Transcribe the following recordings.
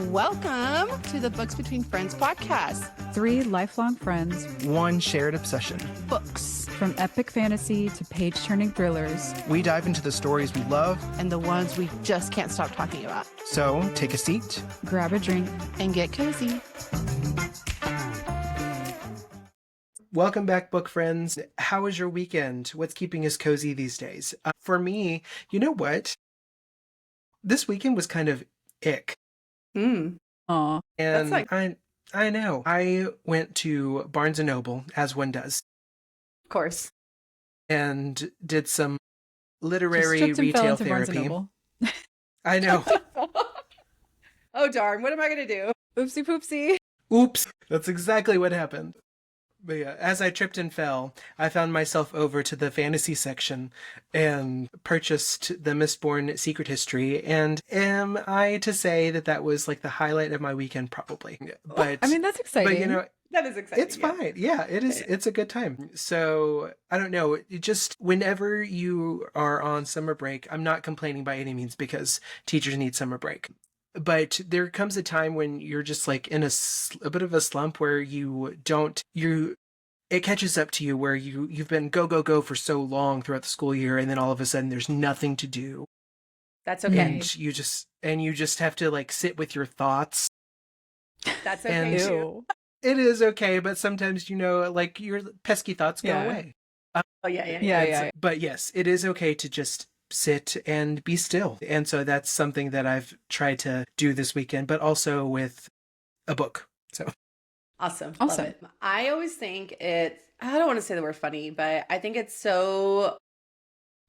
Welcome to the Books Between Friends podcast. 3 lifelong friends, one shared obsession. Books. From epic fantasy to page-turning thrillers. We dive into the stories we love And the ones we just can't stop talking about. So take a seat, Grab a drink, and get cozy. Welcome back, book friends. How was your weekend? What's keeping us cozy these days? For me, you know what? This weekend was kind of ick. Aw. And That's I know. I went to Barnes & Noble, as one does, Of course. and did some Just literary tripped and fell retail into Barnes & therapy. Noble. I know. Oh, darn. What am I going to do? Oopsie poopsie. Oops. That's exactly what happened. But yeah, as I tripped and fell, I found myself over to the fantasy section and purchased the Mistborn Secret History. And am I to say that that was like the highlight of my weekend? Probably. But I mean, that's exciting. but you know, That is exciting. it's fine. Yeah, it is. It's a good time. So I don't know. It just whenever you are on summer break, I'm not complaining by any means because teachers need summer break. But there comes a time when you're just like in a bit of a slump where it catches up to you where you've been go for so long throughout the school year, and then all of a sudden there's nothing to do. That's okay. And you just have to like sit with your thoughts. That's okay And- too. Ew. It is okay, but sometimes like your pesky thoughts go Yeah. away. Oh, yeah. Yeah. But yes, it is okay to just sit and be still. And so that's something that I've tried to do this weekend, but also with a book. So Awesome. Awesome. Love it. I always think I don't want to say the word funny, but I think it's so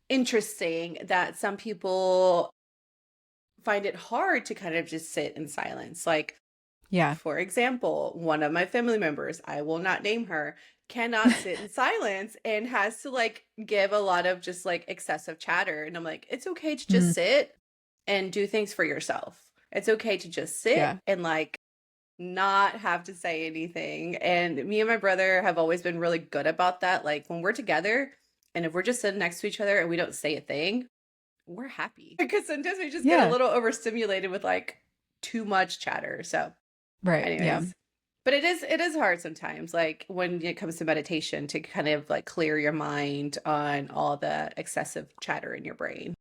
interesting that some people find it hard to kind of just sit in silence. Like, Yeah. for example, one of my family members, I will not name her, cannot sit in silence and has to like give a lot of just like excessive chatter. And I'm like, it's okay to just sit and do things for yourself. It's okay to just sit Yeah. and like not have to say anything. And me and my brother have always been really good about that. Like when we're together and if we're just sitting next to each other and we don't say a thing, we're happy. Because sometimes we just get Yeah. a little overstimulated with like too much chatter. So Right. anyways. Yeah. But it is hard sometimes, like when it comes to meditation, to kind of like clear your mind on all the excessive chatter in your brain.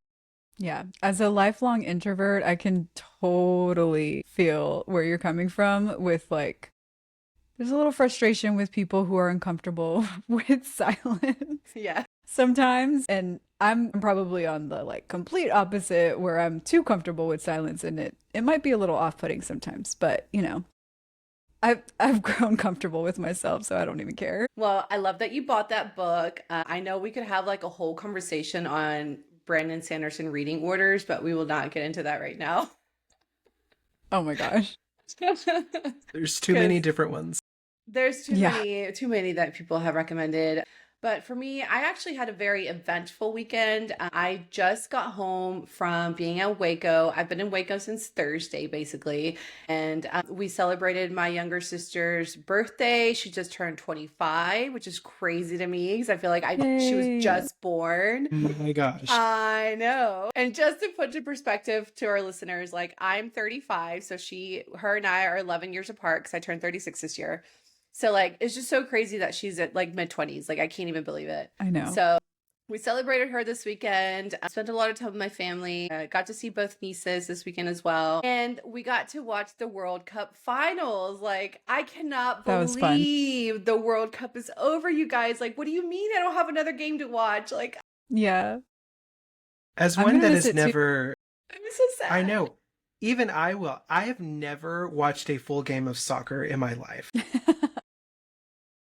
Yeah. As a lifelong introvert, I can totally feel where you're coming from with like, there's a little frustration with people who are uncomfortable with silence Yeah. sometimes. And I'm probably on the like complete opposite where I'm too comfortable with silence and it might be a little off-putting sometimes, but you know, I've grown comfortable with myself, so I don't even care. Well, I love that you bought that book. I know we could have like a whole conversation on Brandon Sanderson reading orders, but we will not get into that right now. Oh my gosh. there's too many 'Cause- different ones. There's too Yeah. many that people have recommended. But for me, I actually had a very eventful weekend. I just got home from being in Waco. I've been in Waco since Thursday, basically. And we celebrated my younger sister's birthday. She just turned 25, which is crazy to me because I feel like she Yay. was just born. Oh my gosh. I know. And just to put in perspective to our listeners, like I'm 35, so her and I are 11 years apart because I turned 36 this year. So like it's just so crazy that she's at like mid-20s. Like I can't even believe it. I know. So we celebrated her this weekend. I spent a lot of time with my family. Got to see both nieces this weekend as well. And we got to watch the World Cup finals. Like I cannot That was fun. believe the World Cup is over, you guys. Like, what do you mean I don't have another game to watch? Like, Yeah. As I'm one gonna that miss has it too. never, I'm so sad. I know, even I will. I have never watched a full game of soccer in my life.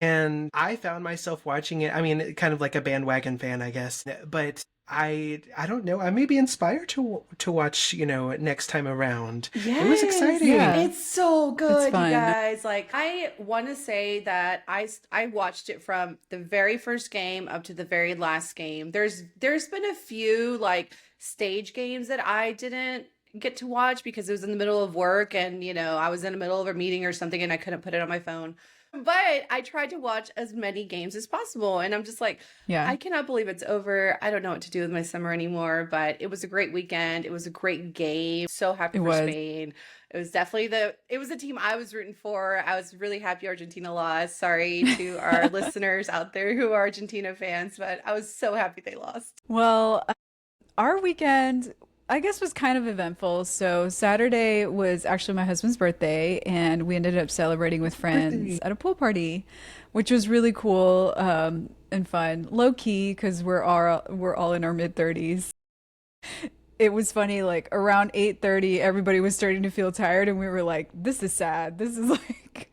And I found myself watching it. I mean, kind of like a bandwagon fan, I guess. But I don't know. I may be inspired to watch, next time around. It was exciting. Yeah. It's so good, you fun. guys. Like, I want to say that I watched it from the very first game up to the very last game. There's been a few like stage games that I didn't get to watch because it was in the middle of work and I was in the middle of a meeting or something and I couldn't put it on my phone. But I tried to watch as many games as possible. And I'm just like, Yeah. I cannot believe it's over. I don't know what to do with my summer anymore. But it was a great weekend. It was a great game. So happy It for was. Spain. It was definitely the team I was rooting for. I was really happy Argentina lost. Sorry to our listeners out there who are Argentina fans, but I was so happy they lost. Well, our weekend, I guess, was kind of eventful. So Saturday was actually my husband's birthday, and we ended up celebrating with friends at a pool party, which was really cool and fun. Low key, because we're all in our mid-30s. It was funny, like around 8:30, everybody was starting to feel tired, and we were like, "This is sad. This is like."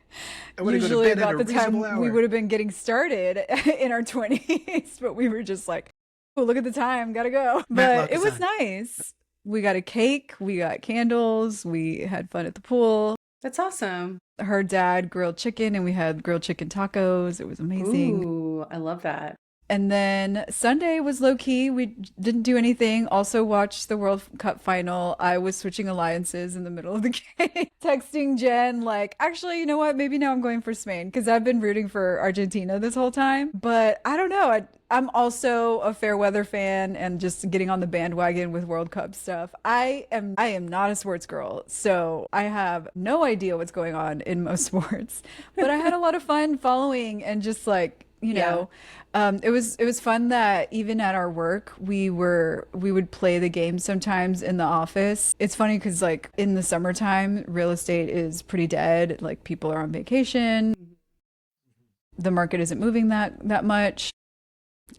I wanna go to Usually bed at about a the time reasonable we hour. would have been getting started in our 20s, but we were just like, oh, look at the time, gotta go. Matlock But it is was on. nice. We got a cake, we got candles, we had fun at the pool. That's awesome. Her dad grilled chicken, and we had grilled chicken tacos. It was amazing. Ooh, I love that. And then Sunday was low key. We didn't do anything. Also watched the World Cup final. I was switching alliances in the middle of the game, texting Jen like, actually, you know what? Maybe now I'm going for Spain because I've been rooting for Argentina this whole time. But I don't know. I'm also a fair weather fan and just getting on the bandwagon with World Cup stuff. I am not a sports girl, so I have no idea what's going on in most sports. But I had a lot of fun following and just like, you know, it was fun that even at our work we would play the game sometimes in the office. It's funny because like in the summertime real estate is pretty dead, like people are on vacation, the market isn't moving that much.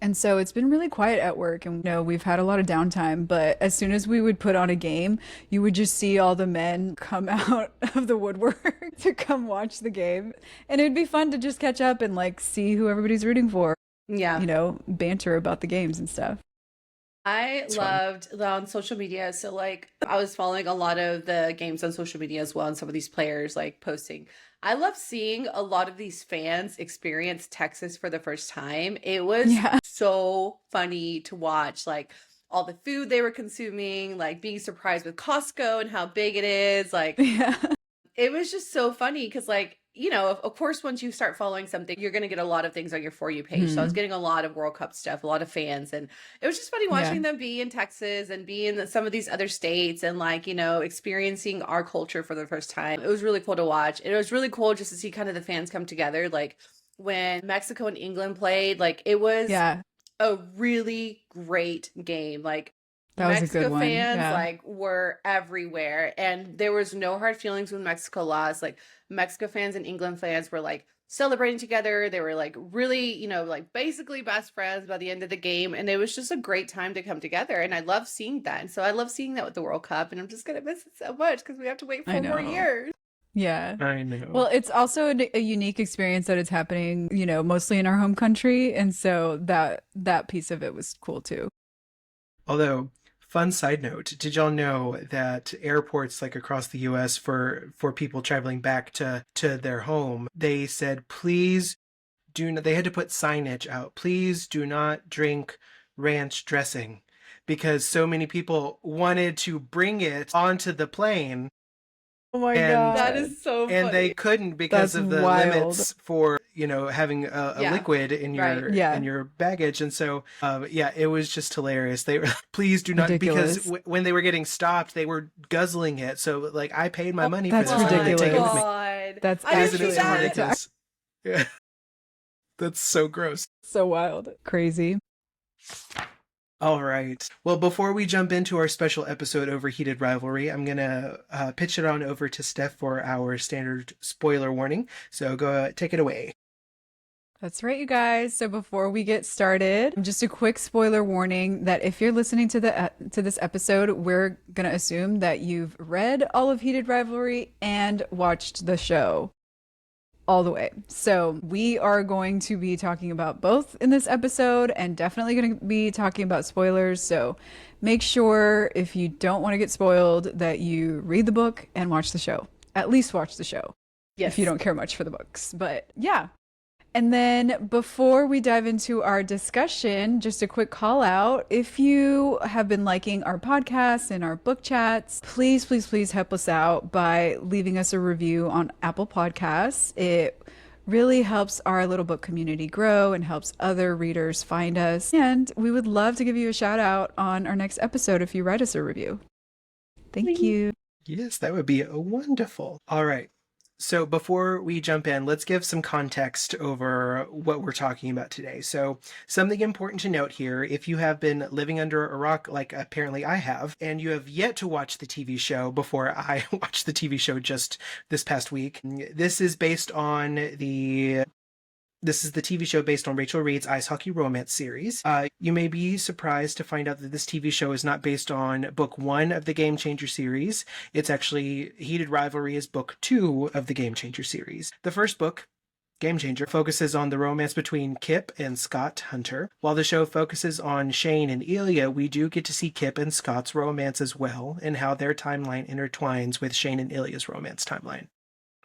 And so it's been really quiet at work, and we've had a lot of downtime, but as soon as we would put on a game, you would just see all the men come out of the woodwork to come watch the game. And it'd be fun to just catch up and like see who everybody's rooting for, Yeah. banter about the games and stuff. I It's fun. loved on social media. So like I was following a lot of the games on social media as well, and some of these players like posting. I love seeing a lot of these fans experience Texas for the first time. It was Yeah. so funny to watch, like all the food they were consuming, like being surprised with Costco and how big it is. Like Yeah. it was just so funny because, like, of course, once you start following something, you're going to get a lot of things on your For You page. So I was getting a lot of World Cup stuff, a lot of fans. And it was just funny watching them be in Texas and be in some of these other states and, like, experiencing our culture for the first time. It was really cool to watch. It was really cool just to see kind of the fans come together. Like when Mexico and England played, like it was Yeah. a really great game. Like, That was a Mexico good one. fans Yeah. like were everywhere, and there was no hard feelings when Mexico lost. Like Mexico fans and England fans were like celebrating together. They were like really, like basically best friends by the end of the game, and it was just a great time to come together. And I love seeing that, and so I love seeing that with the World Cup. And I'm just gonna miss it so much because we have to wait I 4 more know. years. Yeah. I know. Well, it's also a unique experience that it's happening, mostly in our home country. And so that piece of it was cool too. Although, fun side note, did y'all know that airports like across the US for people traveling back to their home, they said, please do not, they had to put signage out, please do not drink ranch dressing, because so many people wanted to bring it onto the plane Oh my And- God. That is so funny. and they couldn't because That's of the wild. limits for having a Yeah. liquid in your Right. Yeah. in your baggage. And so it was just hilarious. They were please do not, Ridiculous. because when they were getting stopped they were guzzling it, so like I paid my money for That's this. I'm gonna ridiculous. take it with me. God. That's I didn't Isn't see it actually so that. ridiculous? Yeah. That's so gross. so wild. Crazy. All right. Well, before we jump into our special episode over Heated Rivalry, I'm going to pitch it on over to Steph for our standard spoiler warning. So go take it away. That's right, you guys. So before we get started, just a quick spoiler warning that if you're listening to this episode, we're going to assume that you've read all of Heated Rivalry and watched the show all the way. So we are going to be talking about both in this episode and definitely going to be talking about spoilers. So make sure if you don't want to get spoiled that you read the book and watch the show. At least watch the show. Yes. If you don't care much for the books. But yeah. And then before we dive into our discussion, just a quick call out. If you have been liking our podcasts and our book chats, please, please, please help us out by leaving us a review on Apple Podcasts. It really helps our little book community grow and helps other readers find us. And we would love to give you a shout out on our next episode if you write us a review. Thank you. Yes, that would be wonderful. All right. So before we jump in, let's give some context over what we're talking about today. So something important to note here, if you have been living under a rock like apparently I have, and you have yet to watch the TV show before I watched the TV show just this past week, this is the TV show based on Rachel Reed's ice hockey romance series. You may be surprised to find out that this TV show is not based on book 1 of the Game Changer series. It's actually Heated Rivalry is book 2 of the Game Changer series. The first book, Game Changer, focuses on the romance between Kip and Scott Hunter. While the show focuses on Shane and Ilya, we do get to see Kip and Scott's romance as well, and how their timeline intertwines with Shane and Ilya's romance timeline.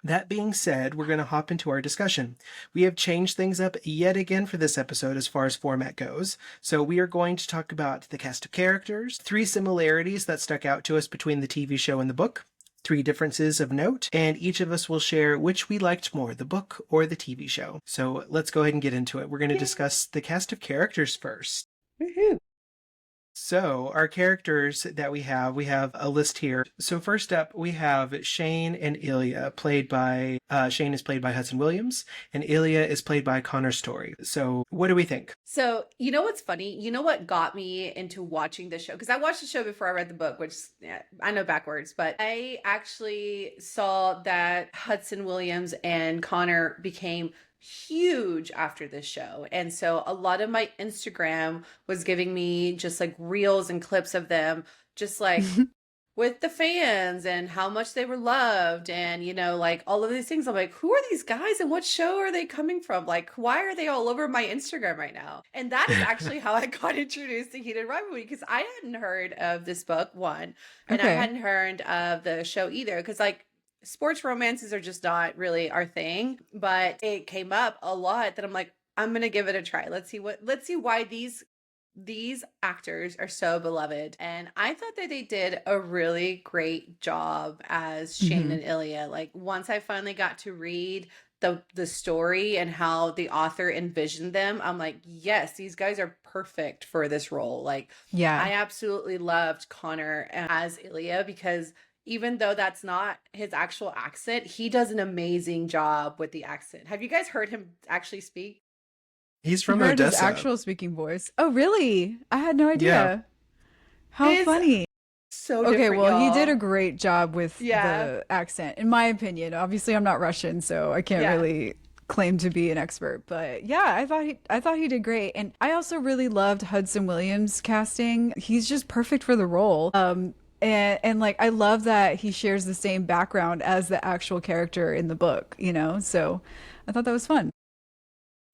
That being said, we're going to hop into our discussion. We have changed things up yet again for this episode as far as format goes. So we are going to talk about the cast of characters, 3 similarities that stuck out to us between the TV show and the book, 3 differences of note, and each of us will share which we liked more, the book or the TV show. So let's go ahead and get into it. We're going to discuss the cast of characters first. Woohoo. So our characters that we have a list here. So first up, we have Shane and Ilya, Shane is played by Hudson Williams, and Ilya is played by Connor Story. So what do we think? So, you know what's funny? You know what got me into watching the show? Because I watched the show before I read the book, which I know backwards, but I actually saw that Hudson Williams and Connor became huge after this show. And so a lot of my Instagram was giving me just like reels and clips of them just like with the fans and how much they were loved and, you know, like all of these things. I'm like, who are these guys and what show are they coming from? Like, why are they all over my Instagram right now? And that is actually how I got introduced to Heated Rivalry, because I hadn't heard of this book, one, and I hadn't heard of the show either, because like sports romances are just not really our thing, but it came up a lot that I'm like, I'm going to give it a try. Let's see why these actors are so beloved. And I thought that they did a really great job as Shane and Ilya. Like once I finally got to read the story and how the author envisioned them, I'm like, yes, these guys are perfect for this role. Like, Yeah. I absolutely loved Connor as Ilya, because even though that's not his actual accent, he does an amazing job with the accent. Have you guys heard him actually speak? He's from You heard his Odessa. actual speaking voice. Oh, really? I had no idea. Yeah. How It's funny. So Okay, different, well, he y'all. did a great job with Yeah. the accent, in my opinion. Obviously, I'm not Russian, so I can't really claim to be an expert. But yeah, I thought he did great, and I also really loved Hudson Williams' casting. He's just perfect for the role. And like I love that he shares the same background as the actual character in the book, you know? So I thought that was fun.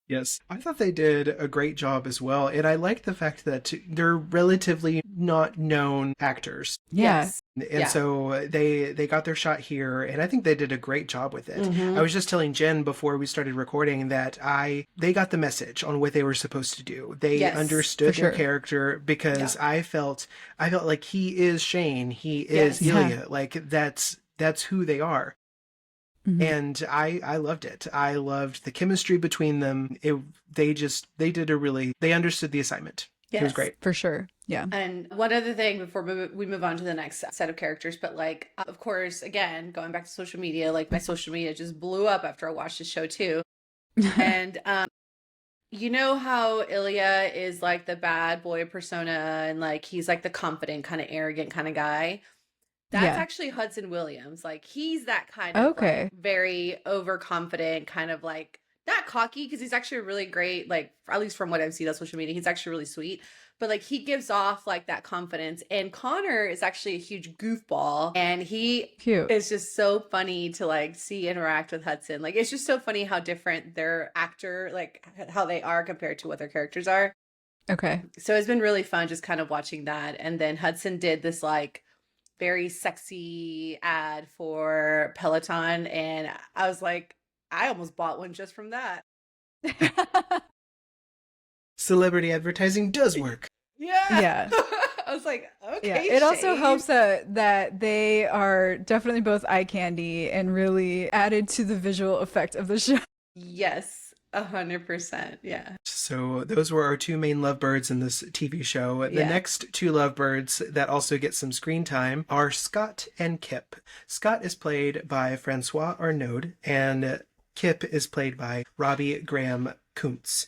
Yes, I thought they did a great job as well. And I like the fact that they're relatively not known actors. Yeah. Yes. And so they got their shot here, and I think they did a great job with it. Mhm. I was just telling Jen before we started recording that they got the message on what they were supposed to do. They Yes, understood for their sure. character, because I felt like he is Shane, he is Yes. Ilya. Like that's who they are. Mhm. And I loved it. I loved the chemistry between them. They understood the assignment. It was Yes. great. For sure. Yeah. And one other thing before we move on to the next set of characters, but like, of course, again, going back to social media, like my social media just blew up after I watched the show too. And you know how Ilya is like the bad boy persona and like he's like the confident, kind of arrogant kind of guy. That's Yeah. actually Hudson Williams. Like he's that kind of Okay. like, very overconfident, kind of like not cocky, because he's actually really great. Like at least from what I've seen on social media, he's actually really sweet. But like he gives off like that confidence. And Connor is actually a huge goofball, and he Cute. is just so funny to like see interact with Hudson. Like it's just so funny how different their actor, like how they are compared to what their characters are. Okay. So it's been really fun just kind of watching that. And then Hudson did this like very sexy ad for Peloton, and I was like, I almost bought one just from that. Celebrity advertising does work. Yeah. Yeah. I was like, okay. Yeah, it also Shane. helps that they are definitely both eye candy and really added to the visual effect of the show. Yes, 100%. Yeah. So those were our two main lovebirds in this TV show. The Yeah. next two lovebirds that also get some screen time are Scott and Kip. Scott is played by Francois Arnaud, and Kip is played by Robbie Graham Kuntz.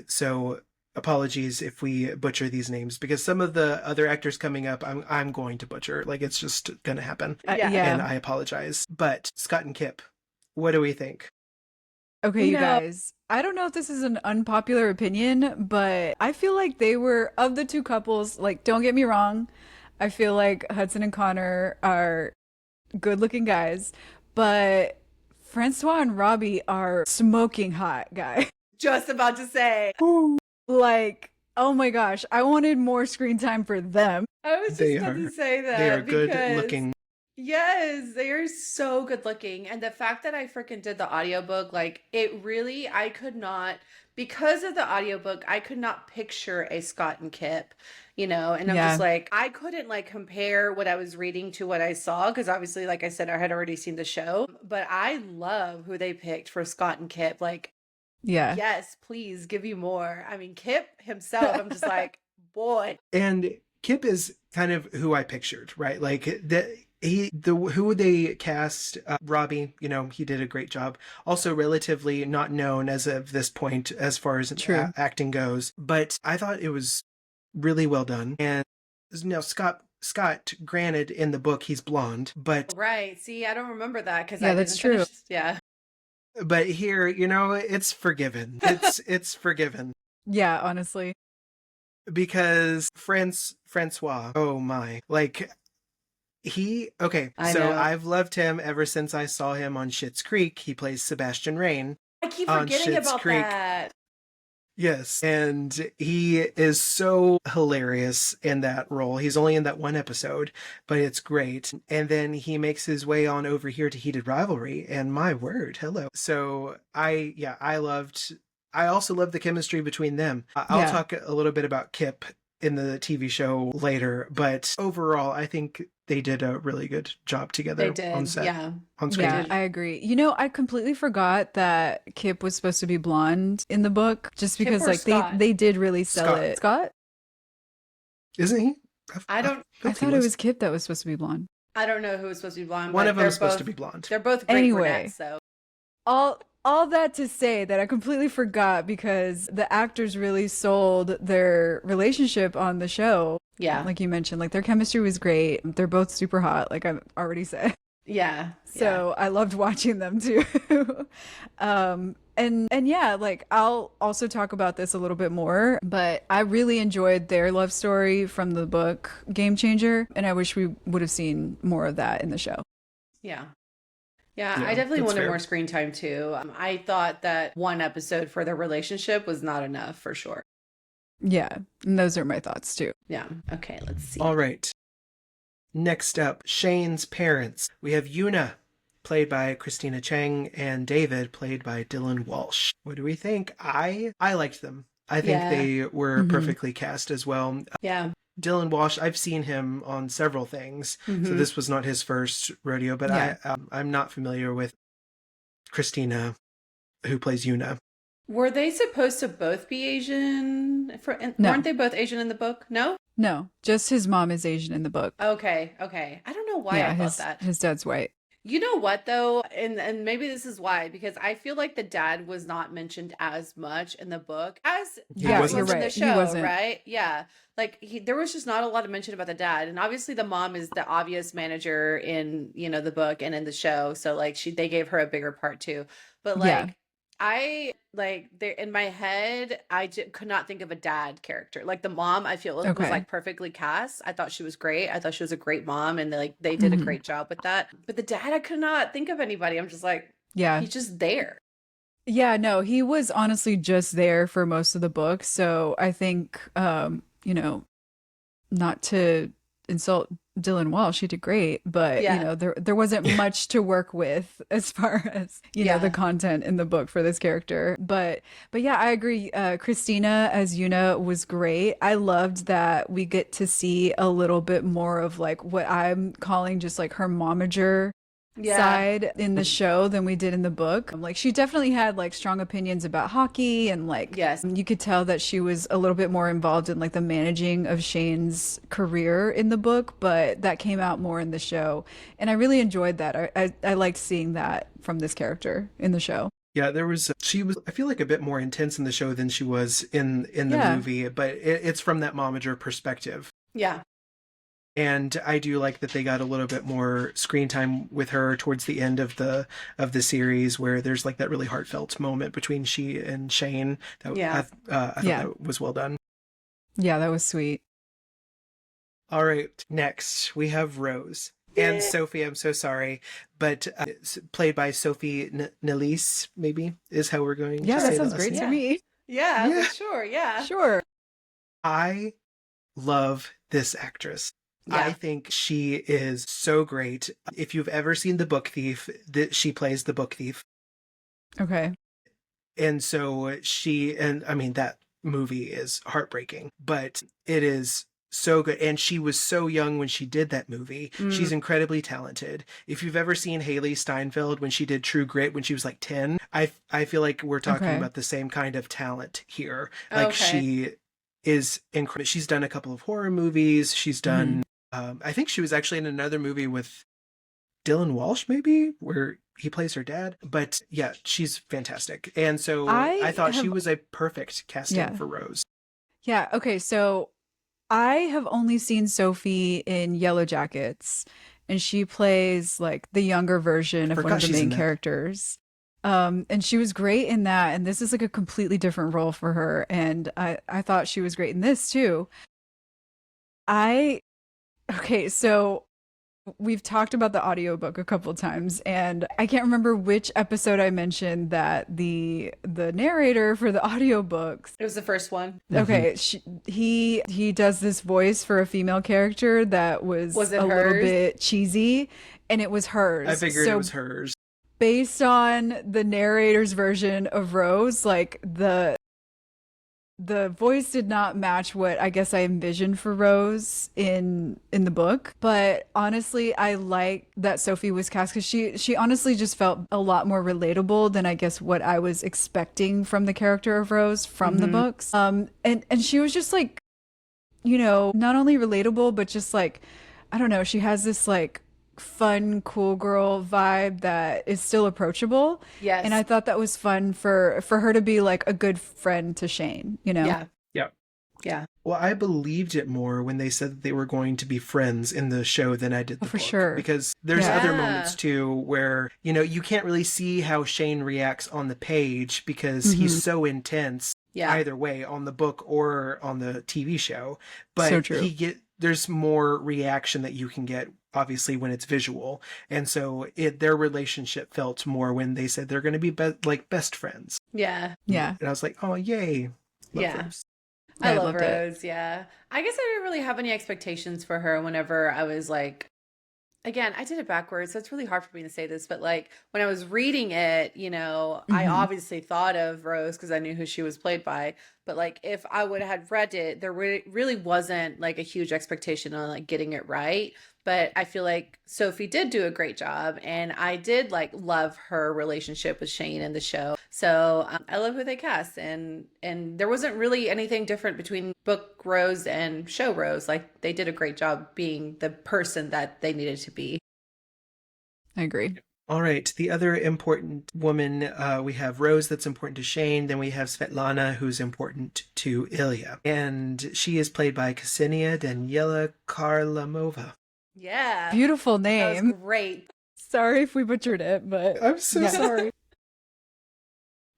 So apologies if we butcher these names, because some of the other actors coming up I'm going to butcher. Like, it's just gonna happen. Yeah. And I apologize. But Scott and Kip, what do we think? Okay, You you know- guys, I don't know if this is an unpopular opinion, but I feel like they were, of the two couples, like, don't get me wrong, I feel like Hudson and Connor are good looking guys, but Francois and Robbie are smoking hot guys. Just about to say. Like, oh my gosh, I wanted more screen time for them. I was just They about are- to say that. They are good because- looking. Yes, they are so good looking. And the fact that I freaking did the audiobook, like, it really, I could not, because of the audiobook, I could not picture a Scott and Kip, and I'm Yeah. just like, I couldn't like compare what I was reading to what I saw, because obviously, like I said, I had already seen the show, but I love who they picked for Scott and Kip. Like, Yeah. yes, please give you more. I mean, Kip himself, I'm just like, boy. And Kip is kind of who I pictured, right? Like who they cast, Robbie, he did a great job. Also relatively not known as of this point as far as True. acting goes, but I thought it was really well done. And Scott, granted, in the book he's blonde, but Right. See, I don't remember that because Yeah, I that's didn't finish. true. Yeah. here, it's forgiven. It's forgiven. Yeah, honestly. Because Francois, oh my, like I so know. I've loved him ever since I saw him on Schitt's Creek. He plays Sebastian Rain. I keep On forgetting Schitt's about Creek. that. Yes, and he is so hilarious in that role. He's only in that one episode, but it's great. And then he makes his way on over here to Heated Rivalry, and my word, hello. So I also love the chemistry between them. I'll Yeah. talk a little bit about Kip in the TV show later, but overall, I think they did a really good job together They did. on set, Yeah. on screen. Yeah, I agree. I completely forgot that Kip was supposed to be blonde in the book, just Kip because or like Scott? they did really sell Scott. it. Scott? Isn't he? I don't- I thought it was Kip that was supposed to be blonde. I don't know who was supposed to be blonde. One but of them they're is supposed both- to be blonde. They're both great Anyway. brunettes, so. All that to say that I completely forgot because the actors really sold their relationship on the show. Yeah. Like you mentioned, like their chemistry was great. They're both super hot, like I've already said. Yeah. So I loved watching them too. And yeah, like I'll also talk about this a little bit more, but I really enjoyed their love story from the book Game Changer, and I wish we would have seen more of that in the show. Yeah. Yeah, Yeah, I definitely that's wanted fair. more screen time too. I thought that one episode for their relationship was not enough for sure. Yeah, and those are my thoughts too. Yeah. Okay, let's see. All right. Next up, Shane's parents. We have Yuna, played by Christina Chang, and David, played by Dylan Walsh. What do we think? I liked them. I think Yeah. they were Mhm. perfectly cast as well. Yeah. Dylan Walsh, I've seen him on several things, so Mhm. this was not his first rodeo, but Yeah. I'm not familiar with Christina, who plays Yuna. Were they supposed to both be Asian? No. Weren't they both Asian in the book? No? No, just his mom is Asian in the book. Okay. I don't know why I thought that. his dad's white. You know what though, and maybe this is why, because I feel like the dad was not mentioned as much in the book as Yeah, was you're in the right. He show, wasn't. right? Yeah, like there was just not a lot of mention about the dad, and obviously the mom is the obvious manager in the book and in the show, so like they gave her a bigger part too, but like. Yeah. I like there in my head, could not think of a dad character. Like the mom, I feel was Okay. like perfectly cast. I thought she was great. I thought she was a great mom, and they did a Mhm. great job with that. But the dad, I could not think of anybody. I'm just like, Yeah. he's just there. Yeah, no, he was honestly just there for most of the book. So I think, not to insult Dylan Walsh, he did great, but Yeah. there wasn't much to work with as far as Yeah. the content in the book for this character. But yeah, I agree. Christina as Yuna was great. I loved that we get to see a little bit more of like what I'm calling just like her momager side in the show than we did in the book. Like she definitely had like strong opinions about hockey and like Yes. you could tell that she was a little bit more involved in like the managing of Shane's career in the book, but that came out more in the show. And I really enjoyed that. I liked seeing that from this character in the show. Yeah, she was, I feel like, a bit more intense in the show than she was in the movie, but it's from that momager perspective. Yeah. And I do like that they got a little bit more screen time with her towards the end of the series, where there's like that really heartfelt moment between she and Shane. I thought that was well done. Yeah, that was sweet. All right, next we have Rose. And Sophie, I'm so sorry, but played by Sophie Nélisse, maybe, is how we're going to say that sounds great to me. Yeah, for sure. Yeah. Sure. I love this actress. Yeah. I think she is so great. If you've ever seen The Book Thief, she plays the book thief. Okay. And so that movie is heartbreaking, but it is so good. And she was so young when she did that movie. She's incredibly talented. If you've ever seen Haley Steinfeld when she did True Grit when she was like 10, I feel like we're talking about the same kind of talent here. Like she is incredible. She's done a couple of horror movies. She's done I think she was actually in another movie with Dylan Walsh, maybe, where he plays her dad. But yeah, she's fantastic. And so I thought she was a perfect casting for Rose. Yeah. Okay. So I have only seen Sophie in Yellow Jackets, and she plays like the younger version of one of the main characters. And she was great in that. And this is like a completely different role for her. And I thought she was great in this too. Okay, so we've talked about the audiobook a couple of times, and I can't remember which episode I mentioned that the narrator for the audiobooks. It was the first one. Okay, he does this voice for a female character that was a little bit cheesy, and it was hers. I figured it was hers. Based on the narrator's version of Rose, like the voice did not match what I guess I envisioned for Rose in the book. But honestly, I like that Sophie was cast because she honestly just felt a lot more relatable than I guess what I was expecting from the character of Rose from the books. And she was just like, not only relatable, but just like, I don't know, she has this like fun, cool girl vibe that is still approachable. Yes. And I thought that was fun for her to be like a good friend to Shane, Yeah. Yeah. Well, I believed it more when they said that they were going to be friends in the show than I did the book. For sure. Because there's other moments too where, you can't really see how Shane reacts on the page because he's so intense either way on the book or on the TV show. But so true. There's more reaction that you can get obviously when it's visual. And so their relationship felt more when they said they're going to be like best friends. Yeah. Yeah. And I was like, oh, yay. Love Rose. I love Rose. Yeah. I guess I didn't really have any expectations for her whenever I was like, again, I did it backwards, so it's really hard for me to say this, but like when I was reading it, I obviously thought of Rose because I knew who she was played by. But like if I would have read it, there really wasn't like a huge expectation on like getting it right. But I feel like Sophie did do a great job, and I did like love her relationship with Shane in the show. So I love who they cast, and there wasn't really anything different between book Rose and show Rose. Like they did a great job being the person that they needed to be. I agree. All right. The other important woman, we have Rose that's important to Shane. Then we have Svetlana, who's important to Ilya. And she is played by Ksenia Daniela Kharlamova. Yeah. Beautiful name. That was great. Sorry if we butchered it, but I'm so sorry.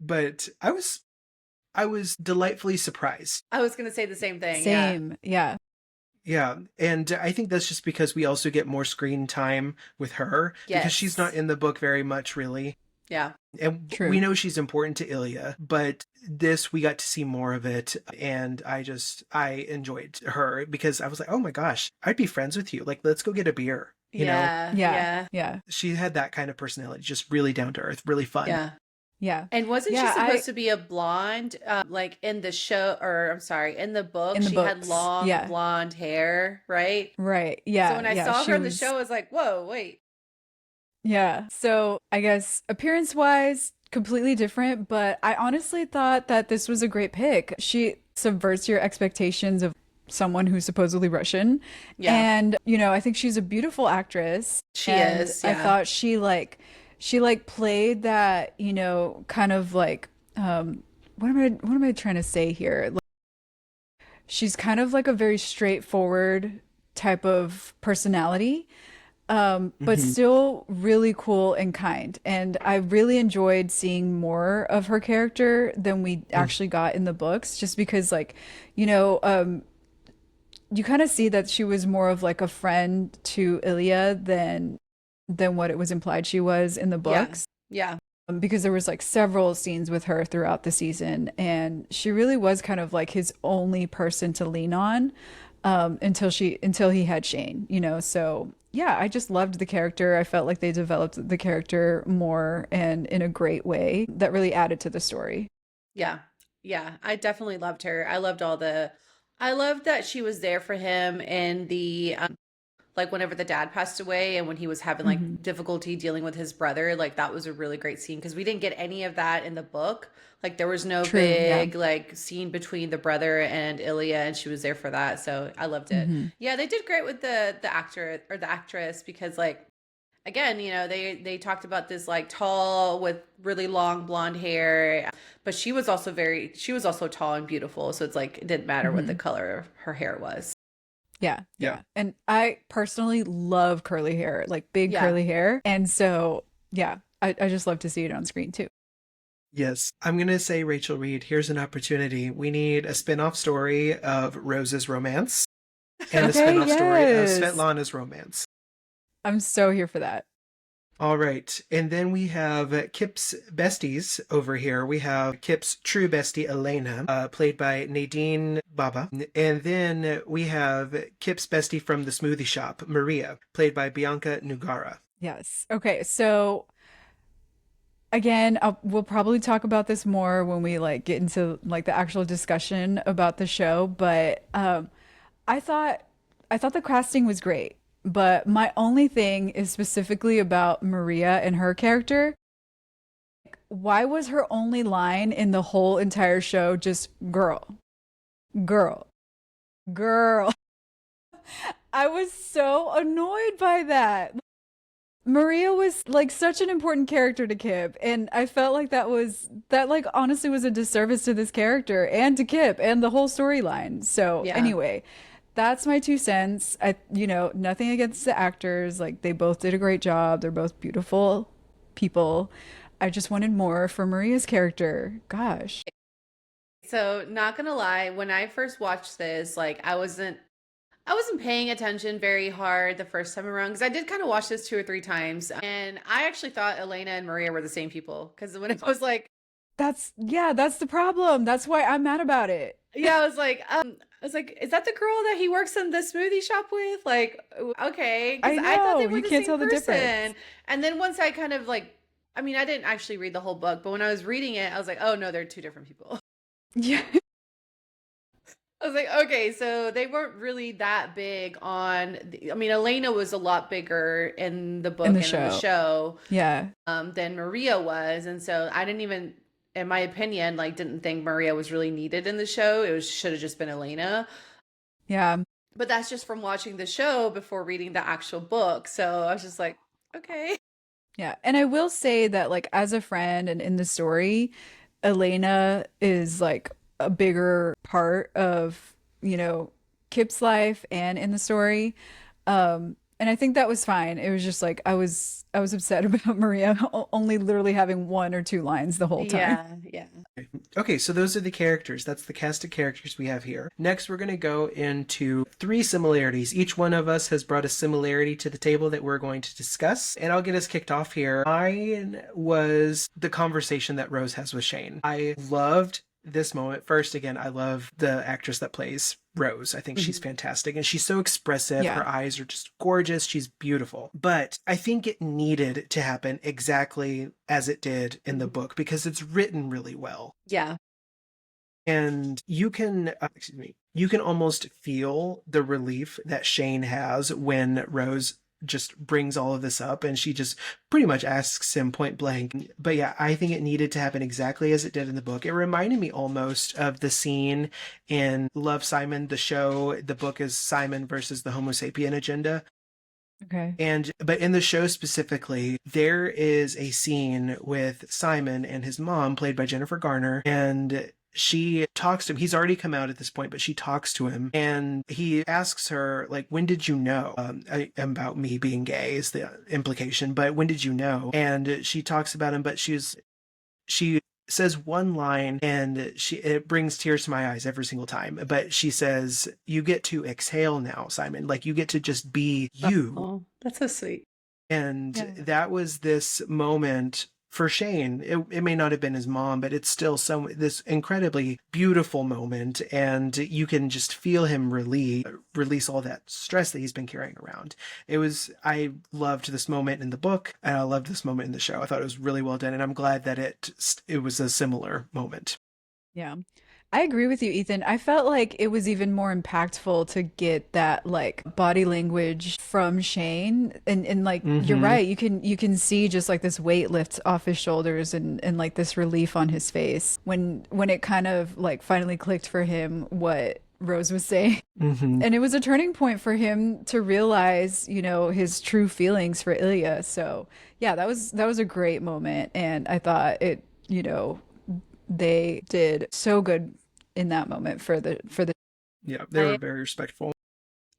But I was delightfully surprised. I was going to say the same thing. Same. Yeah. Yeah, and I think that's just because we also get more screen time with her because she's not in the book very much, really. Yeah. And True. We know she's important to Ilya, but this, we got to see more of it, and I enjoyed her because I was like, oh my gosh, I'd be friends with you. Like, let's go get a beer. You know? Yeah. She had that kind of personality, just really down to earth, really fun. Yeah. And wasn't she supposed to be a blonde, like in the show, or I'm sorry, in the book, she had long blonde hair, right? Right. Yeah. So when I saw her in the show, I was like, whoa, wait. Yeah. So I guess appearance wise, completely different, but I honestly thought that this was a great pick. She subverts your expectations of someone who's supposedly Russian. Yeah, And, I think she's a beautiful actress. she And is. I Yeah. thought she played that, kind of like what am I trying to say here? Like, she's kind of like a very straightforward type of personality, but Hmm. still really cool and kind. And I really enjoyed seeing more of her character than we actually got in the books, just because, like, you know, um, you kind of see that she was more of like a friend to Ilya than what it was implied she was in the Yeah. books. Yeah. Because there was like several scenes with her throughout the season, and she really was kind of like his only person to lean on, until he had Shane, So yeah, I just loved the character. I felt like they developed the character more and in a great way that really added to the story. Yeah. Yeah. I definitely loved her. I loved that she was there for him in the, like whenever the dad passed away and when he was having like Hmm. difficulty dealing with his brother, like that was a really great scene because we didn't get any of that in the book. Like there was no True, yeah. big like scene between the brother and Ilya, and she was there for that. So I loved it. Hmm. Yeah, they did great with the actor or the actress because like again, they talked about this like tall with really long blonde hair, but she was also tall and beautiful. So it's like it didn't matter what the Hmm. color of her hair was. Yeah, Yeah. yeah. And I personally love curly hair, like big Yeah. curly hair. And so, yeah, I just love to see it on screen too. Yes. I'm going to say, Rachel Reed, here's an opportunity. We need a spin off story of Rose's romance and a spin Okay, off story of yes. Svetlana's romance. I'm so here for that. All right. And then we have Kip's besties over here. We have Kip's true bestie, Elena, played by Nadine Baba. And then we have Kip's bestie from the smoothie shop, Maria, played by Bianca Nugara. Yes. Okay. So again, we'll probably talk about this more when we like get into like the actual discussion about the show, but I thought I thought the casting was great. But my only thing is specifically about Maria and her character. Why was her only line in the whole entire show just girl, girl, girl? I was so annoyed by that. Maria was like such an important character to Kip, and I felt like that like honestly was a disservice to this character and to Kip and the whole storyline. So Yeah. anyway, that's my 2 cents. Nothing against the actors. Like they both did a great job. They're both beautiful people. I just wanted more for Maria's character. Gosh. So, not gonna lie, when I first watched this, like I wasn't paying attention very hard the first time around because I did kind of watch this 2 or 3 times, and I actually thought Elena and Maria were the same people because when I was like, That's the problem. That's why I'm mad about it. yeah, I was like, is that the girl that he works in the smoothie shop with? Like, okay, because I I thought they know. were You the can't same tell the difference. person, and then once I kind of like, I mean, I didn't actually read the whole book, but when I was reading it, I was like, oh no, they're two different people. Yeah. I was like, okay, so they weren't really that big on. I mean, Elena was a lot bigger in the In book the and in the show. show Yeah. than Maria was, and so I didn't even, in my opinion, like didn't think Maria was really needed in the show. It was should have just been Elena. Yeah. But that's just from watching the show before reading the actual book. So I was just like, okay, Yeah. And I will say that, like, as a friend and in the story, Elena is like a bigger part of, Kip's life and in the story. And I think that was fine. It was just like I was upset about Maria only literally having 1 or 2 lines the whole time. yeah, yeah. Okay, so those are the characters. That's the cast of characters we have here. Next, we're going to go into 3 similarities. Each one of us has brought a similarity to the table that we're going to discuss, and I'll get us kicked off here. Mine was the conversation that Rose has with Shane. I loved this moment. First, again, I love the actress that plays Rose. I think she's Mhm. fantastic, and she's so expressive. Yeah. Her eyes are just gorgeous. She's beautiful. But I think it needed to happen exactly as it did in the Mhm. book because it's written really well. Yeah, And you can almost feel the relief that Shane has when Rose just brings all of this up, and she just pretty much asks him point blank. But yeah, I think it needed to happen exactly as it did in the book. It reminded me almost of the scene in Love, Simon, the show. The book is Simon versus the Homo sapien agenda. Okay. But in the show specifically, there is a scene with Simon and his mom, played by Jennifer Garner, and she talks to him. He's already come out at this point, but she talks to him, and he asks her, like, when did you know about me being gay is the implication, but when did you know? And she talks about him, but she says one line, and it brings tears to my eyes every single time. But she says, "You get to exhale now, Simon. Like, you get to just be you." Oh, that's so sweet. And Yeah. that was this moment for Shane. It may not have been his mom, but it's still this incredibly beautiful moment, and you can just feel him release all that stress that he's been carrying around. I loved this moment in the book, and I loved this moment in the show. I thought it was really well done, and I'm glad that it was a similar moment. Yeah. I agree with you, Ethan. I felt like it was even more impactful to get that like body language from Shane. And like you're right, you can see just like this weight lift off his shoulders and like this relief on his face when it kind of like finally clicked for him what Rose was saying. And it was a turning point for him to realize, you know, his true feelings for Ilya. So yeah, that was a great moment. And I thought it, you know, they did so good in that moment for the Yeah, they were very respectful.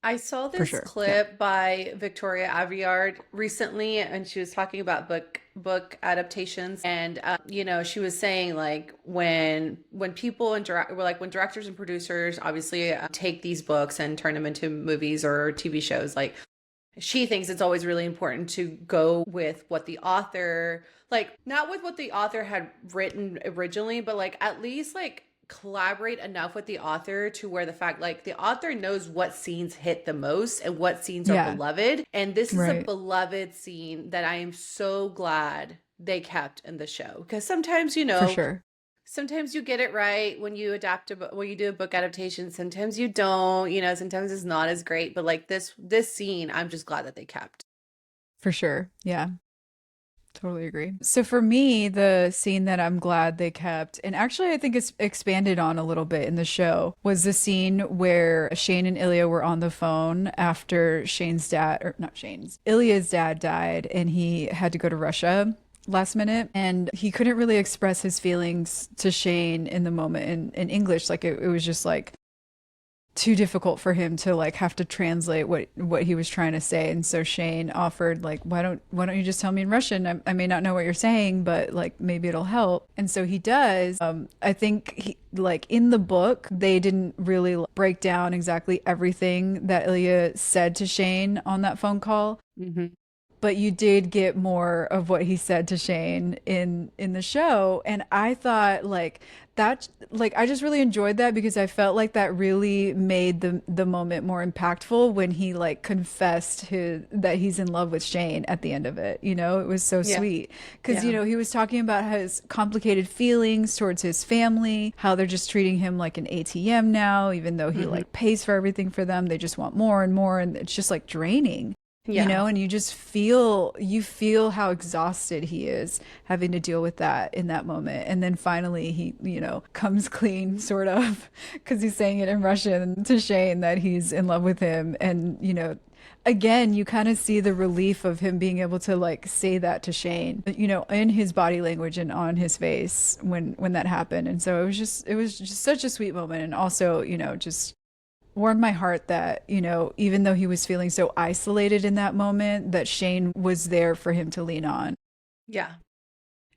I saw For this sure. clip by Victoria Aveyard recently, and she was talking about book adaptations, and you know, she was saying like when people interact, when directors and producers obviously take these books and turn them into movies or TV shows, like she thinks it's always really important to go with what the author, like not with what the author had written originally, but like at least like collaborate enough with the author to where the fact like the author knows what scenes hit the most and what scenes are Yeah. beloved. And this is a Right. beloved scene that I am so glad they kept in the show. Because sometimes, you know, For sure. sometimes you get it right when you when you do a book adaptation. Sometimes you don't, you know, sometimes it's not as great. But like this scene, I'm just glad that they kept. For sure. Yeah. Totally agree. So for me, the scene that I'm glad they kept, and actually I think it's expanded on a little bit in the show, was the scene where Shane and Ilya were on the phone after Ilya's dad died, and he had to go to Russia last minute, and he couldn't really express his feelings to Shane in the moment in English. Like it was just like too difficult for him to like have to translate what he was trying to say. And so Shane offered like, why don't you just tell me in Russian? I may not know what you're saying, but like maybe it'll help. And so he does. I think he, like in the book, they didn't really break down exactly everything that Ilya said to Shane on that phone call. But you did get more of what he said to Shane in the show. And I thought like that, like I just really enjoyed that because I felt like that really made the moment more impactful when he like confessed that he's in love with Shane at the end of it. You know, it was so sweet because, you know, he was talking about his complicated feelings towards his family, how they're just treating him like an ATM now, even though he like pays for everything for them. They just want more and more. And it's just like draining. You know, and you just feel how exhausted he is having to deal with that in that moment. And then finally he, you know, comes clean sort of because he's saying it in Russian to Shane that he's in love with him. And, you know, again, you kind of see the relief of him being able to like say that to Shane, you know, in his body language and on his face when that happened. And so it was just such a sweet moment. And also, you know, just warmed my heart that, you know, even though he was feeling so isolated in that moment, that Shane was there for him to lean on. Yeah.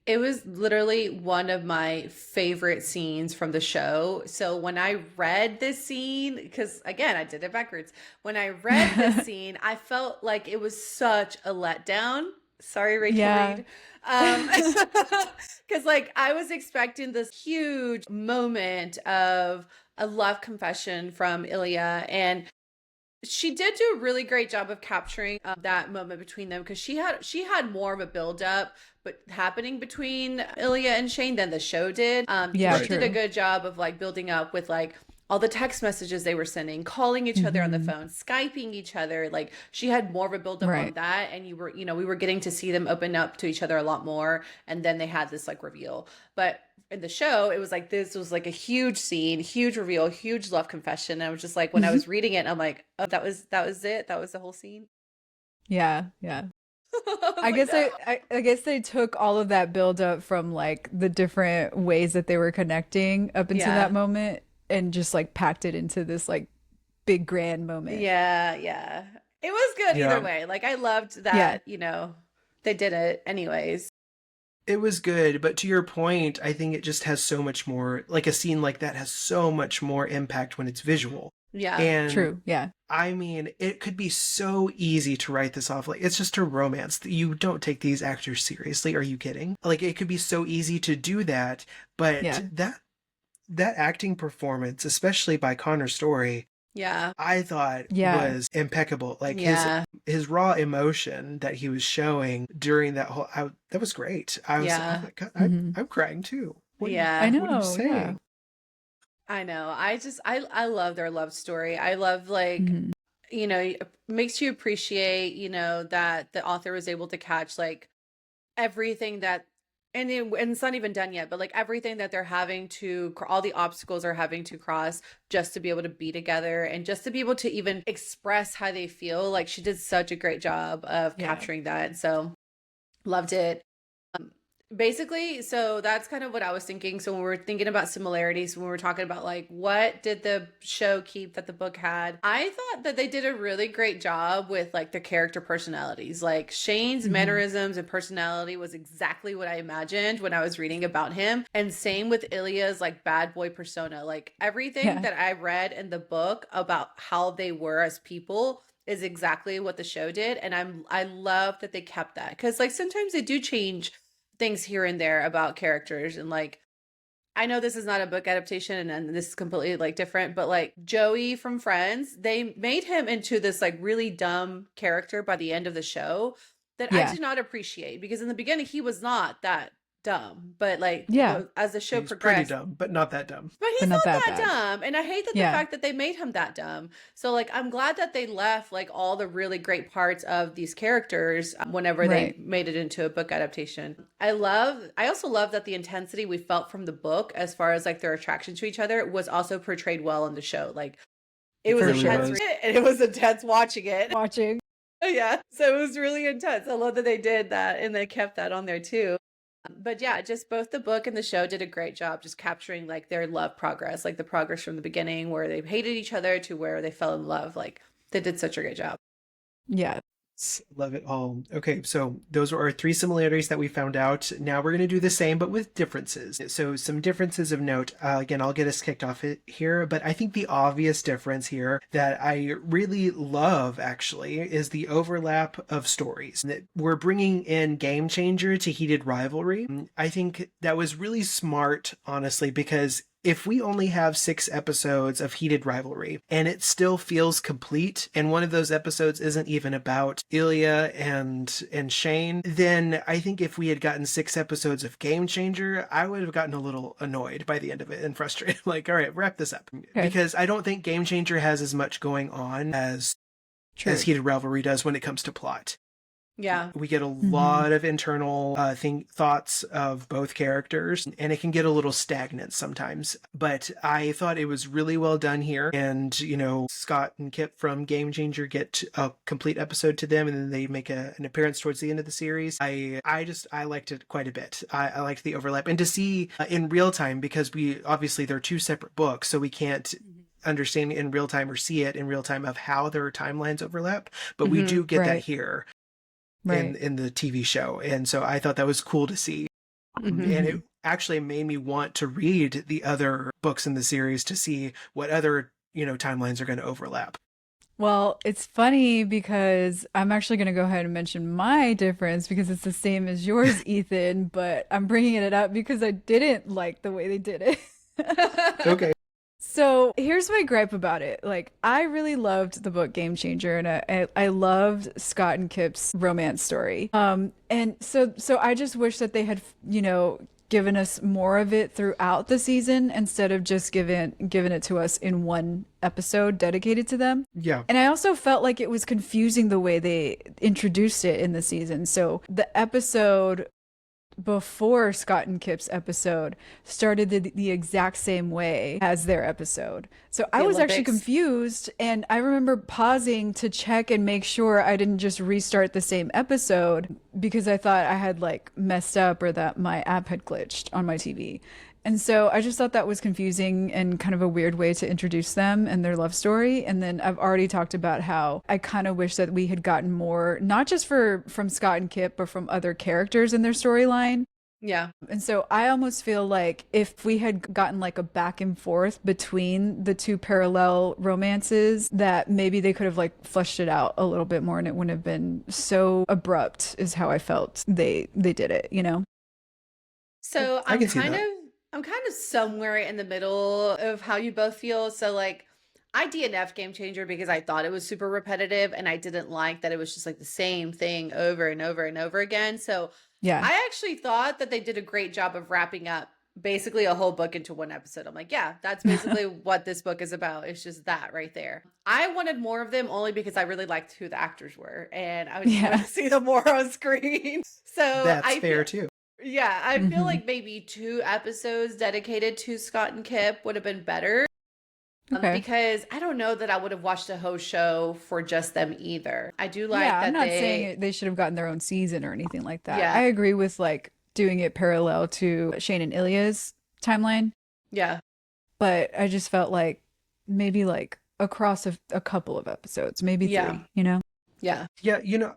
It was literally one of my favorite scenes from the show. So when I read this scene, because again, I did it backwards. When I read this scene, I felt like it was such a letdown. Sorry, Rachel Reed. Because like I was expecting this huge moment of a love confession from Ilya, and she did do a really great job of capturing that moment between them because she had more of a build up but happening between Ilya and Shane than the show did. She did a good job of like building up with like all the text messages they were sending, calling each other on the phone, Skyping each other. Like she had more of a build up on that. And we were getting to see them open up to each other a lot more. And then they had this like reveal. But in the show, it was like, this was like a huge scene, huge reveal, huge love confession. And I was just like, when I was reading it, I'm like, oh, that was it. That was the whole scene. Yeah. I guess they took all of that build up from like the different ways that they were connecting up into that moment and just like packed it into this like big grand moment. Yeah. It was good either way. Like I loved that, they did it anyways. It was good, but to your point, I think it just has so much more, like a scene like that has so much more impact when it's visual. Yeah. And true. Yeah. I mean, it could be so easy to write this off. Like, it's just a romance. You don't take these actors seriously. Are you kidding? Like, it could be so easy to do that. But that acting performance, especially by Connor Story, I thought was impeccable. Like his raw emotion that he was showing during that whole, that was great. I was, oh my God, I'm crying too. I know. What are you saying? Yeah. I know. I love their love story. I love like, it makes you appreciate, that the author was able to catch like everything that, and it's not even done yet, but like everything that they're having to, all the obstacles they're having to cross just to be able to be together and just to be able to even express how they feel. Like she did such a great job of capturing that. So loved it. Basically, so that's kind of what I was thinking. So when we were thinking about similarities, when we were talking about like what did the show keep that the book had, I thought that they did a really great job with like the character personalities. Like Shane's mannerisms and personality was exactly what I imagined when I was reading about him. And same with Ilya's like bad boy persona. Like everything that I read in the book about how they were as people is exactly what the show did. And I love that they kept that, because like sometimes they do change things here and there about characters. And like, I know this is not a book adaptation and this is completely like different, but like Joey from Friends, they made him into this like really dumb character by the end of the show that I did not appreciate, because in the beginning he was not that dumb, but like as the show progressed, pretty dumb, but not that dumb. But he's not that dumb, and I hate that the fact that they made him that dumb. So like I'm glad that they left like all the really great parts of these characters whenever they made it into a book adaptation. I also love that the intensity we felt from the book as far as like their attraction to each other was also portrayed well in the show. Like it was intense, and it was intense watching it. Yeah, so it was really intense. I love that they did that and they kept that on there too. But yeah, just both the book and the show did a great job just capturing like their love progress, like the progress from the beginning where they hated each other to where they fell in love. Like they did such a great job. Yeah. Love it all. Okay, so those were our 3 similarities that we found out. Now we're going to do the same, but with differences. So some differences of note. Again, I'll get us kicked off here, but I think the obvious difference here that I really love, actually, is the overlap of stories. That we're bringing in Game Changer to Heated Rivalry. I think that was really smart, honestly, because if we only have 6 episodes of Heated Rivalry and it still feels complete, and one of those episodes isn't even about Ilya and Shane, then I think if we had gotten 6 episodes of Game Changer, I would have gotten a little annoyed by the end of it and frustrated. Like, all right, wrap this up. Okay. Because I don't think Game Changer has as much going on as Heated Rivalry does when it comes to plot. Yeah. We get a lot of internal thoughts of both characters, and it can get a little stagnant sometimes. But I thought it was really well done here. And, Scott and Kip from Game Changer get a complete episode to them, and then they make an appearance towards the end of the series. I liked it quite a bit. I liked the overlap. And to see in real time, because obviously they're 2 separate books, so we can't understand in real time or see it in real time of how their timelines overlap. But we do get that here. In the TV show. And so I thought that was cool to see. And it actually made me want to read the other books in the series to see what other, timelines are going to overlap. Well, it's funny because I'm actually going to go ahead and mention my difference because it's the same as yours, Ethan, but I'm bringing it up because I didn't like the way they did it. Okay. So here's my gripe about it. Like, I really loved the book Game Changer, and I loved Scott and Kip's romance story. And so I just wish that they had, given us more of it throughout the season instead of just giving it to us in one episode dedicated to them. Yeah. And I also felt like it was confusing the way they introduced it in the season. So the episode before Scott and Kip's episode started the exact same way as their episode. So I was actually confused, and I remember pausing to check and make sure I didn't just restart the same episode because I thought I had like messed up or that my app had glitched on my TV. And so I just thought that was confusing and kind of a weird way to introduce them and their love story. And then I've already talked about how I kind of wish that we had gotten more, not just from Scott and Kip, but from other characters in their storyline. Yeah. And so I almost feel like if we had gotten like a back and forth between the two parallel romances, that maybe they could have like fleshed it out a little bit more and it wouldn't have been so abrupt is how I felt they did it, you know? So I'm kind of somewhere in the middle of how you both feel. So like I DNF Game Changer because I thought it was super repetitive and I didn't like that it was just like the same thing over and over and over again. So yeah, I actually thought that they did a great job of wrapping up basically a whole book into one episode. I'm like, yeah, that's basically what this book is about. It's just that right there. I wanted more of them only because I really liked who the actors were and I would just want to see them more on screen. So that's fair too. Yeah, I feel like maybe 2 episodes dedicated to Scott and Kip would have been better. Because I don't know that I would have watched the whole show for just them either. I do like that I'm not saying they should have gotten their own season or anything like that. Yeah. I agree with like doing it parallel to Shane and Ilya's timeline. Yeah. But I just felt like maybe like across a couple of episodes, maybe 3, you know? Yeah. Yeah, you know,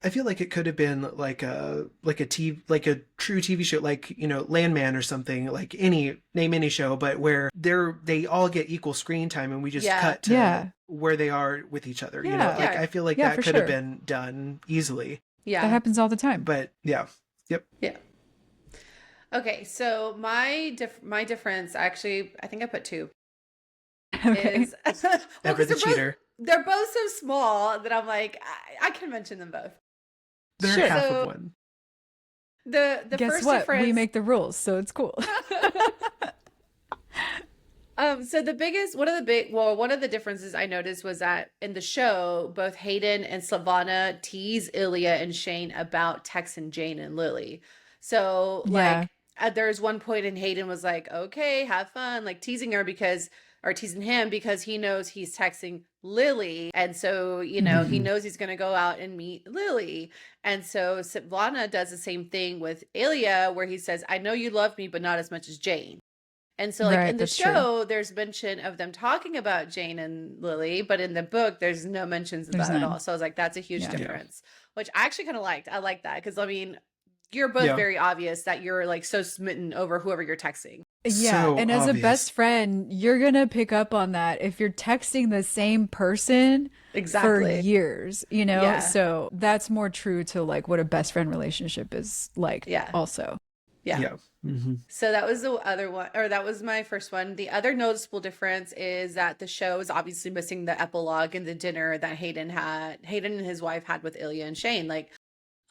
I feel like it could have been like a true TV show, like, you know, Landman or something, like name any show, but where they all get equal screen time and we just cut to where they are with each other. You know, like I feel like that could have been done easily. Yeah. That happens all the time. But yeah. Yep. Yeah. Okay, so my difference, actually, I think I put 2. Okay. Is Ever the cheater. They're both so small that I'm like, I can mention them both. They're half of one. The Guess first what? difference, We make the rules, so it's cool. So one of the differences I noticed was that in the show, both Hayden and Slavana tease Ilya and Shane about texting Jane and Lily. So like there's one point and Hayden was like, okay, have fun, like teasing him because he knows he's texting Lily. And so, you know, he knows he's going to go out and meet Lily. And so Slavana does the same thing with Ilya, where he says, I know you love me, but not as much as Jane. And so like in the show, there's mention of them talking about Jane and Lily, but in the book, there's no mentions of that at all. So I was like, that's a huge difference, which I actually kind of liked. I like that because I mean, you're both very obvious that you're like so smitten over whoever you're texting. Yeah. So and as a best friend, you're going to pick up on that if you're texting the same person for years, you know? Yeah. So that's more true to like what a best friend relationship is like also. Yeah. Mm-hmm. So that was the other one, or that was my first one. The other noticeable difference is that the show is obviously missing the epilogue and the dinner that Hayden and his wife had with Ilya and Shane. Like,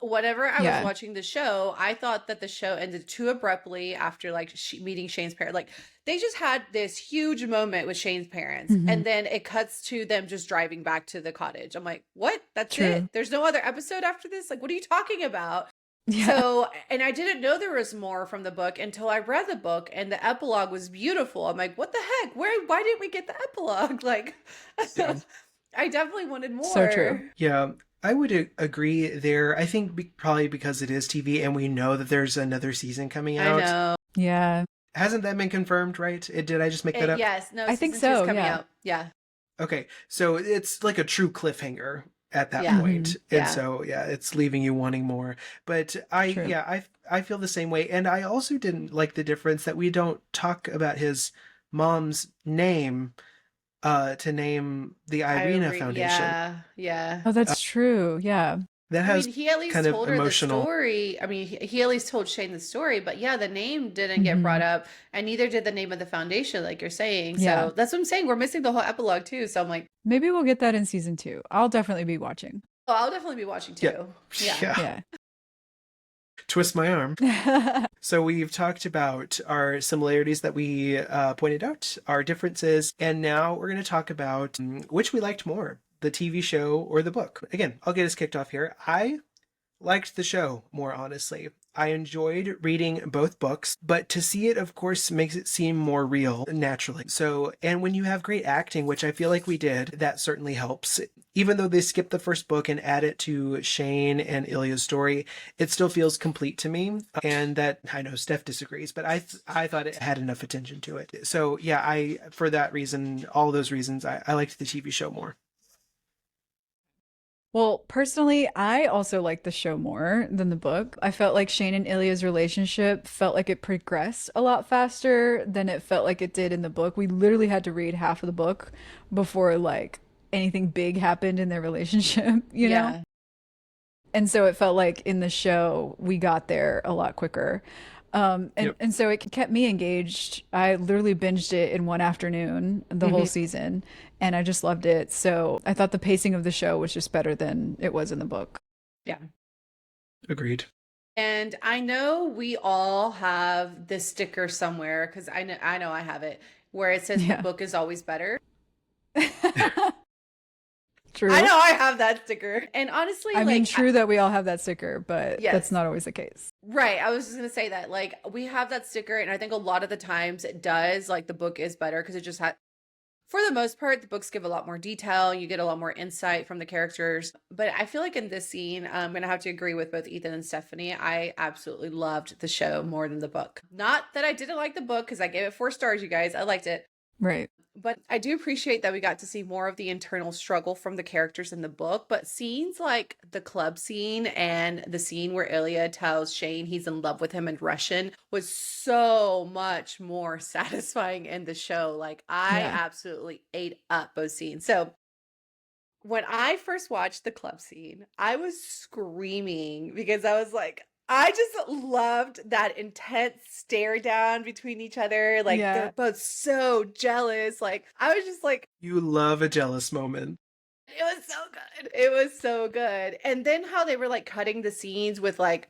whenever I was watching the show, I thought that the show ended too abruptly after like meeting Shane's parents. Like they just had this huge moment with Shane's parents and then it cuts to them just driving back to the cottage. I'm like, what? That's it? There's no other episode after this? Like, what are you talking about? Yeah. So, and I didn't know there was more from the book until I read the book and the epilogue was beautiful. I'm like, what the heck? Why didn't we get the epilogue? Like, I definitely wanted more. So true. Yeah. I would agree there. I think probably because it is TV and we know that there's another season coming out. I know. Yeah. Hasn't that been confirmed, right? Did I just make that up? Yes. No, I think so. Coming out. Yeah. Okay. So it's like a true cliffhanger at that point. And so, it's leaving you wanting more. But I feel the same way. And I also didn't like the difference that we don't talk about his mom's name to name the Irina Foundation. Yeah. Oh, that's true. Yeah. That has he at least kind of told her emotional... the story. I mean, he at least told Shane the story, but the name didn't get brought up, and neither did the name of the foundation, like you're saying. So that's what I'm saying. We're missing the whole epilogue too. So I'm like, maybe we'll get that in season 2. I'll definitely be watching. Oh, I'll definitely be watching too. Yeah. Twist my arm. So we've talked about our similarities that we pointed out, our differences, and now we're going to talk about which we liked more, the TV show or the book. Again, I'll get us kicked off here. I liked the show more, honestly. I enjoyed reading both books, but to see it, of course, makes it seem more real naturally. So, and when you have great acting, which I feel like we did, that certainly helps. Even though they skipped the first book and add it to Shane and Ilya's story, it still feels complete to me. And that, I know Steph disagrees, but I thought it had enough attention to it. So yeah, for that reason, all those reasons, I liked the TV show more. Well, personally, I also liked the show more than the book. I felt like Shane and Ilya's relationship felt like it progressed a lot faster than it felt like it did in the book. We literally had to read half of the book before like anything big happened in their relationship, you know? And so it felt like in the show, we got there a lot quicker. And so it kept me engaged. I literally binged it in one afternoon, the whole season, and I just loved it. So I thought the pacing of the show was just better than it was in the book. Yeah. Agreed. And I know we all have this sticker somewhere, because I know I have it, where it says the book is always better. True. I know I have that sticker. And honestly, I mean, true that we all have that sticker, but that's not always the case. Right. I was just going to say that, like, we have that sticker, and I think a lot of the times it does, like, the book is better because it just had, for the most part, the books give a lot more detail. You get a lot more insight from the characters. But I feel like in this scene, I'm going to have to agree with both Ethan and Stephanie. I absolutely loved the show more than the book. Not that I didn't like the book, because I gave it 4 stars, you guys. I liked it. Right. But I do appreciate that we got to see more of the internal struggle from the characters in the book. But scenes like the club scene and the scene where Ilya tells Shane he's in love with him in Russian was so much more satisfying in the show. Like, I absolutely ate up those scenes. So when I first watched the club scene, I was screaming because I was like, I just loved that intense stare down between each other. Like, they're both so jealous. Like, I was just like, you love a jealous moment. It was so good. It was so good. And then how they were like cutting the scenes with like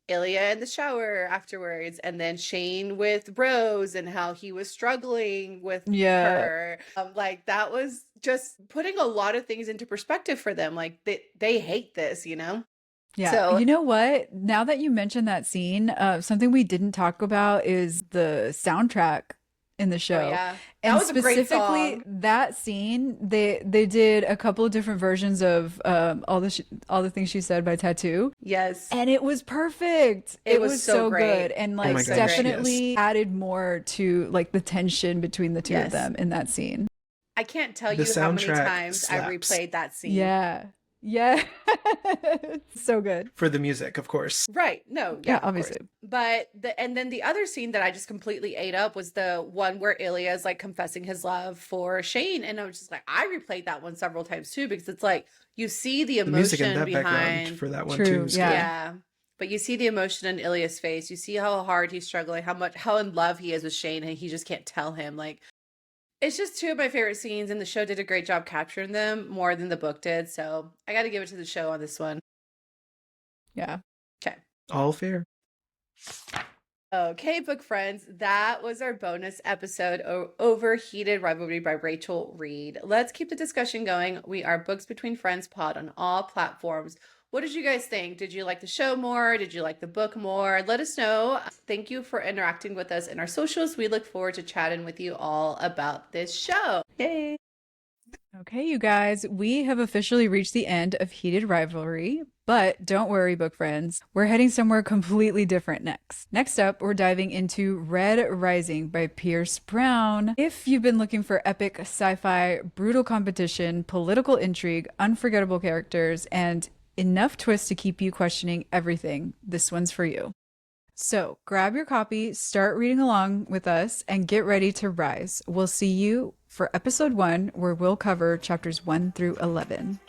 Ilya in the shower afterwards, and then Shane with Rose, and how he was struggling with her. Like, that was just putting a lot of things into perspective for them. Like, they hate this, you know? Yeah. So, you know what? Now that you mentioned that scene, something we didn't talk about is the soundtrack in the show. Oh, yeah. And that was a great song. That scene, they did a couple of different versions of all the things she said by Tattoo. Yes. And it was perfect. It was so good. And like definitely added more to like the tension between the two of them in that scene. I can't tell you how many times I replayed that scene. Yeah. So good. For the music, of course. Right. No. Yeah, obviously. But then the other scene that I just completely ate up was the one where Ilya is like confessing his love for Shane. And I was just like, I replayed that one several times too, because it's like, you see the emotion music in that behind background for that one too. Yeah. But you see the emotion in Ilya's face. You see how hard he's struggling, how in love he is with Shane, and he just can't tell him. Like, it's just 2 of my favorite scenes, and the show did a great job capturing them more than the book did. So I got to give it to the show on this one. Yeah. Okay. All fair. Okay, book friends, that was our bonus episode over Heated Rivalry by Rachel Reed. Let's keep the discussion going. We are Books Between Friends pod on all platforms. What did you guys think? Did you like the show more? Did you like the book more? Let us know. Thank you for interacting with us in our socials. We look forward to chatting with you all about this show. Yay! Okay, you guys, we have officially reached the end of Heated Rivalry, but don't worry, book friends. We're heading somewhere completely different next. Next up, we're diving into Red Rising by Pierce Brown. If you've been looking for epic sci-fi, brutal competition, political intrigue, unforgettable characters, and enough twists to keep you questioning everything, this one's for you. So grab your copy, start reading along with us, and get ready to rise. We'll see you for episode 1, where we'll cover chapters 1 through 11.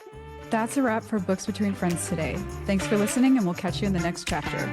That's a wrap for Books Between Friends today. Thanks for listening, and we'll catch you in the next chapter.